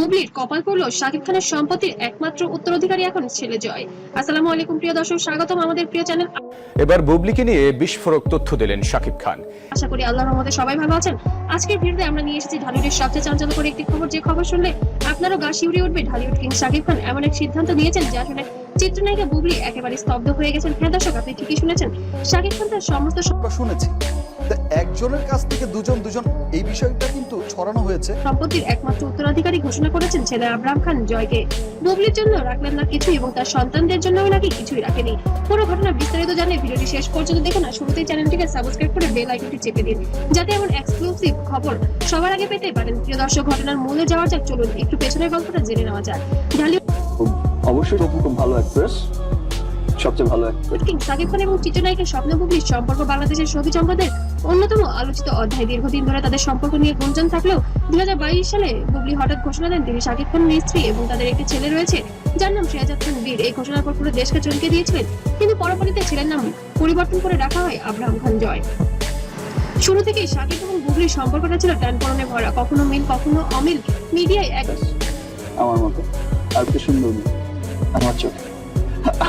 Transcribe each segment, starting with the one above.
বুবলির কপাল পড়ল শাকিব খানের সম্পত্তির একমাত্র উত্তরাধিকারী এখন ছেলে জয়। আসসালামু আলাইকুম প্রিয় দর্শক, স্বাগতম আমাদের প্রিয় চ্যানেল। এবার বুবলিকে নিয়ে বিস্ফোরক তথ্য দিলেন শাকিব খান। আশা করি আল্লাহর রহমতে সবাই ভালো আছেন। আজকের ভিডিওতে আমরা নিয়ে এসেছি ঢালিউডের সবচেয়ে চাঞ্চল্যকর একটি খবর, যে খবর শুনলে আপনারও গা শিউরে উঠবে। ঢালিউড কিং শাকিব খান এমন এক সিদ্ধান্ত নিয়েছেন যা শুনে চিত্রনায়িকা বুবলি একেবারে স্তব্ধ হয়ে গেছেন। হ্যাঁ দর্শক, আপনি ঠিকই শুনেছেন, শাকিব খান তার সমস্ত শুনেছি একজনের কাছ থেকে দুজন এই বিষয়টা কিন্তু ছড়ানো হয়েছে। সম্পত্তির একমাত্র উত্তরাধিকারী ঘোষণা করেছেন ছেলে আব্রাহাম খান জয়কে। বুবলির জন্য রাখলেন না কিছু এবং তার সন্তানদের জন্য নাকি কিছুই রাখেনি। পুরো ঘটনা বিস্তারিত জানতে ভিডিওটি শেষ পর্যন্ত দেখুন। আর শুরুতেই চ্যানেলটিকে সাবস্ক্রাইব করে বেল আইকনটি চেপে দিন, যাতে এমন এক্সক্লুসিভ খবর সবার আগে পেতে পারেন। প্রিয় দর্শক, ঘটনার মূলে যাওয়া যাক, চলুন একটু পেছনের গল্পটা জেনে নেওয়া যাক। ঢালিউড অবশ্যই খুব ভালো অ্যাক্ট্রেস, সবচেয়ে ভালো অ্যাক্টর কিং শাকিব খান এবং চিত্রনায়িকা স্বপ্ন বুবলির সম্পর্ক বাংলাদেশের ছবি জগতের অন্যতম আলোচিত অধ্যায়। দীর্ঘদিন ধরে তাদের সম্পর্ক নিয়ে গুঞ্জন থাকলেও 2022 সালে বুবলি হঠাৎ ঘোষণা দেন তিনি শাকিব খানের স্ত্রী এবং তাদের একটি ছেলে রয়েছে যার নাম শেহজাদ খান বীর। এই ঘোষণার পর পুরো দেশকে চমকে দিয়েছিলেন, কিন্তু পরবর্তীতে ছেলের নাম পরিবর্তন করে রাখা হয় আব্রাহাম খান জয়। শুরু থেকেই শাকিব এবং বুবলির সম্পর্কটা ছিল টানপোড়েনে ভরা, কখনো মিল কখনো অমিল। মিডিয়ায় এক আমার মতো আর কি সুন্দর আমার চোখ,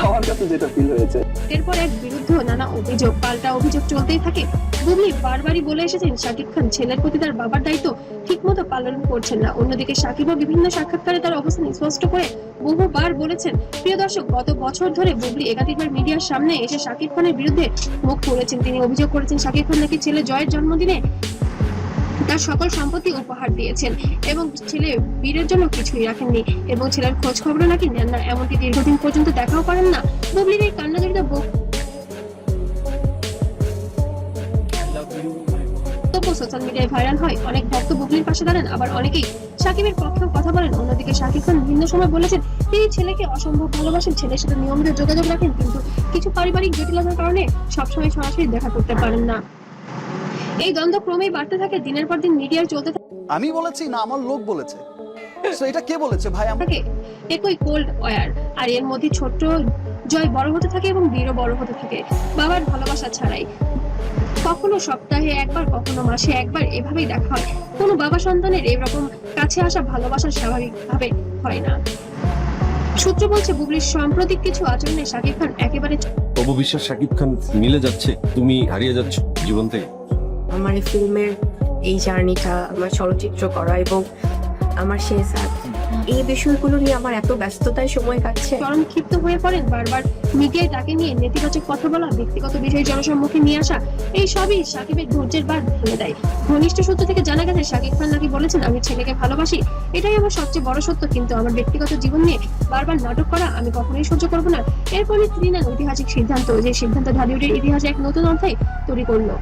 আমার কাছে যেটা ফিল হয়েছে। এরপর এক বিরুদ্ধ নানা অভিযোগ, পাল্টা অভিযোগ চলতেই থাকে। বুবলি বারবারই বলে এসেছেন শাকিব খান ছেলের প্রতি তার বাবার দায়িত্ব ঠিকমতো পালন করছেন না। অন্যদিকে শাকিবও বিভিন্ন সাক্ষাৎকারে তার অবস্থান স্পষ্ট করে বহুবার বলেছেন। প্রিয় দর্শক, গত বছর ধরে বুবলি একাধিকবার মিডিয়ার সামনে এসে শাকিব খানের বিরুদ্ধে মুখ খুলেছেন। তিনি অভিযোগ করেছেন শাকিব খান নাকি ছেলে জয়ের জন্মদিনে তার সকল সম্পত্তি উপহার দিয়েছেন এবং ছেলে বীরের জন্য কিছুই রাখেননি এবং ছেলের খোঁজ খবরও নাকি নেন না, এমনকি দীর্ঘদিন পর্যন্ত দেখাও করেন না। বুবলির এই কান্নাজড়িত বক্তব্য সোশ্যাল মিডিয়ায় ভাইরাল হয়। অনেক ভক্ত বুবলির পাশে দাঁড়ান, আবার অনেকেই শাকিবের পক্ষেও কথা বলেন। অন্যদিকে শাকিব খান ভিন্ন সময় বলেছেন তিনি ছেলেকে অসম্ভব ভালোবাসেন, ছেলের সাথে নিয়মিত যোগাযোগ রাখেন, কিন্তু কিছু পারিবারিক জটিলতার কারণে সবসময় সরাসরি দেখা করতে পারেন না। এই দ্বন্দ্ব ক্রমেই বাড়তে থাকে, দিনের পর দিন মিডিয়ায় চলতে আমি বলেছি না আমার লোক বলেছে, সো এটা কে বলেছে ভাই? থাকে একই কোল্ড ওয়্যার। আর এর মধ্যে ছোট্ট জয় বড় হতে থাকে এবং বীরও বড় হতে থাকে বাবার ভালোবাসা ছাড়াই। কখনো সপ্তাহে একবার, কখনো মাসে একবার, এভাবেই দেখা হয়। কোনো বাবা সন্তানের এরকম কাছে আসা ভালোবাসা স্বাভাবিকভাবে হয় না। সূত্র বলছে বুবলির সাম্প্রতিক কিছু আচরণে শাকিব খান একেবারে অববিশ্বাস শাকিব খান মিলে যাচ্ছে, তুমি হারিয়ে যাচ্ছ জীবন থেকে। আমার এই ফিল্মের এই জার্নিটা, আমার চলচ্চিত্র করা এবং আমার শেহজাদ, এই বিষয়গুলো নিয়ে আমার এত ব্যস্ততায় সময় কাটছে। চরম ক্ষিপ্ত হয়ে পড়েন। বারবার মিডিয়ায় তাকে নিয়ে নেতিবাচক কথা বলা, ব্যক্তিগত বিষয় জনসম্মুখে নিয়ে আসা, এই সবই শাকিবের ধৈর্যের বাঁধ ভেঙে দেয়। ঘনিষ্ঠ সূত্র থেকে জানা গেছে শাকিব খান নাকি বলেছেন আমি ছেলেকে ভালোবাসি, এটাই আমার সবচেয়ে বড় সত্য, কিন্তু আমার ব্যক্তিগত জীবন নিয়ে বারবার নাটক করা আমি কখনোই সহ্য করব না। এরপরই তিনি নেন ঐতিহাসিক সিদ্ধান্ত, যে সিদ্ধান্ত ঢালিউডের ইতিহাসে এক নতুন অধ্যায় তৈরি করলো।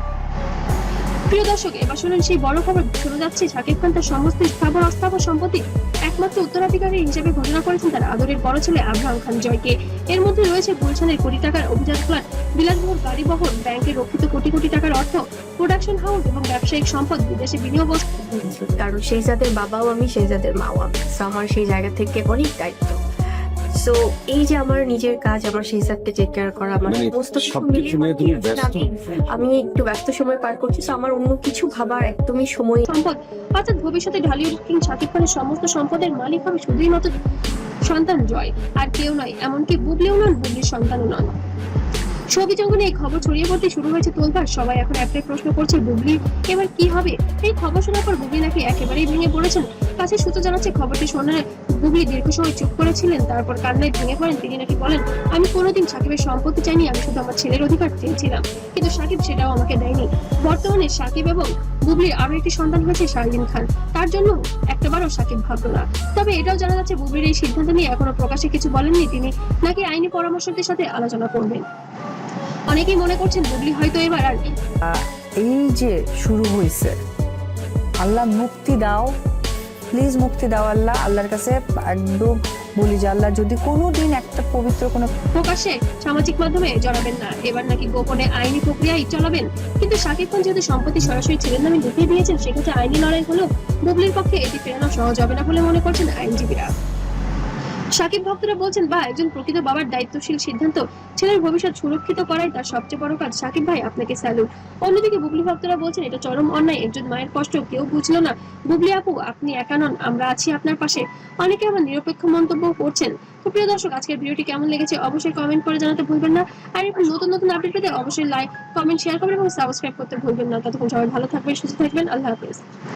প্রিয় দর্শক, এবার শুনুন সেই বড় খবর। শোনা যাচ্ছে শাকিব খান তার সমস্ত স্থাবর অস্থাবর সম্পত্তি একমাত্র উত্তরাধিকারী হিসেবে ঘোষণা করেছেন তার আদরের বড় ছেলে আব্রাহাম খান জয়কে। এর মধ্যে রয়েছে গুলশানের কোটি টাকার অভিজাত ফ্ল্যাট, বিলাসবহুল গাড়ি বহর, ব্যাংকে রক্ষিত কোটি কোটি টাকার অর্থ, প্রোডাকশন হাউস এবং ব্যবসায়িক সম্পদ, বিদেশে বিনিয়োগ। কারণ শেহজাদের বাবাও আমি, শেহজাদের মাও আমি, আমার সেই জায়গা থেকে অনেক দায়িত্ব। সো এই যে আমার নিজের কাজ, আমার শেহজাদকে টেক কেয়ার করা, আমার সমস্ত কিছু মিলিয়ে আমি একটু ব্যস্ত সময় পার করছি। তো আমার অন্য কিছু ভাবার একদমই সময়। সম্পদ অর্থাৎ ভবিষ্যতে ঢালিউড কিং শাকিব খানের সমস্ত সম্পদের মালিক হবে শুধুই মাত্র সন্তান জয়, আর কেউ নয়। এমনকি বুবলিও নন, বুবলির সন্তানও নন। ছবি জগতে এই খবর ছড়িয়ে পড়তে শুরু হয়েছে তোলপাড়। সবাই এখন একটাই প্রশ্ন করছে বুবলি এবার কি হবে। এই খবর শোনার পর বুবলি নাকি একেবারেই ভেঙে পড়েছেন। কাছের সূত্র জানাচ্ছে খবরটি শোনার বুবলি দীর্ঘ সময় চুপ করেছিলেন, তারপর কান্নায় ভেঙে পড়েন। তিনি নাকি বলেন আমি কোনোদিন সাকিবের সম্পত্তি চাইনি, আমি শুধু আমার ছেলের অধিকার চেয়েছিলাম, কিন্তু সাকিব সেটাও আমাকে দেয়নি। বর্তমানে সাকিব এবং বুবলির আরো একটি সন্তান হয়েছে শাহরিন খান, তার জন্য একটাবারও সাকিব ভাবলো না। তবে এটাও জানা যাচ্ছে বুবলির এই সিদ্ধান্ত নিয়ে এখনো প্রকাশ্যে কিছু বলেননি তিনি, নাকি আইনি পরামর্শকদের সাথে আলোচনা করবেন। অনেকেই মনে করছেন বুবলি হয়তো এবার আর এই যে শুরু হয়েছে, আল্লাহ মুক্তি দাও, প্লিজ মুক্তি দাও আল্লাহ। আল্লাহর কাছে একদম বলি যে আল্লাহ যদি কোনোদিন একটা পবিত্র কোনো প্রকাশ্যে সামাজিক মাধ্যমে জড়াবেন না, এবার নাকি গোপনে আইনি প্রক্রিয়ায় চলাবেন। কিন্তু শাকিব খান যেহেতু সম্পত্তি সরাসরি ছেলের নামে লিখিয়ে দিয়েছেন, সেক্ষেত্রে আইনি লড়াই হলেও বুবলির পক্ষে এটি ফেরানো সহজ হবে না বলে মনে করছেন আইনজীবীরা। সাকিব ভক্তরা বলছেন, বা একজন প্রকৃত বাবার দায়িত্বশীল সিদ্ধান্ত ছেলের ভবিষ্যৎ সুরক্ষিত করাই তার সবচেয়ে বড় কাজ। সাকিব ভাই, আপনাকে স্যালুট। অন্যদিকে বুবলি ভক্তরা বলছেন, এটা চরম অন্যায়, একজন মায়ের কষ্ট কেউ বুঝলো না। বুবলি আপু, আপনি একা নন, আমরা আছি আপনার পাশে। অনেকে আবার নিরপেক্ষ মন্তব্য করছেন। তো প্রিয় দর্শক, আজকের ভিডিওটি কেমন লেগেছে অবশ্যই কমেন্ট করে জানাতে ভুলবেন না। আর এরকম নতুন নতুন আপডেট পেতে অবশ্যই লাইক, কমেন্ট, শেয়ার করবেন এবং সাবস্ক্রাইব করতে ভুলবেন না। ততক্ষণ সবাই ভালো থাকবেন, সুস্থ থাকবেন। আল্লাহ হাফেজ।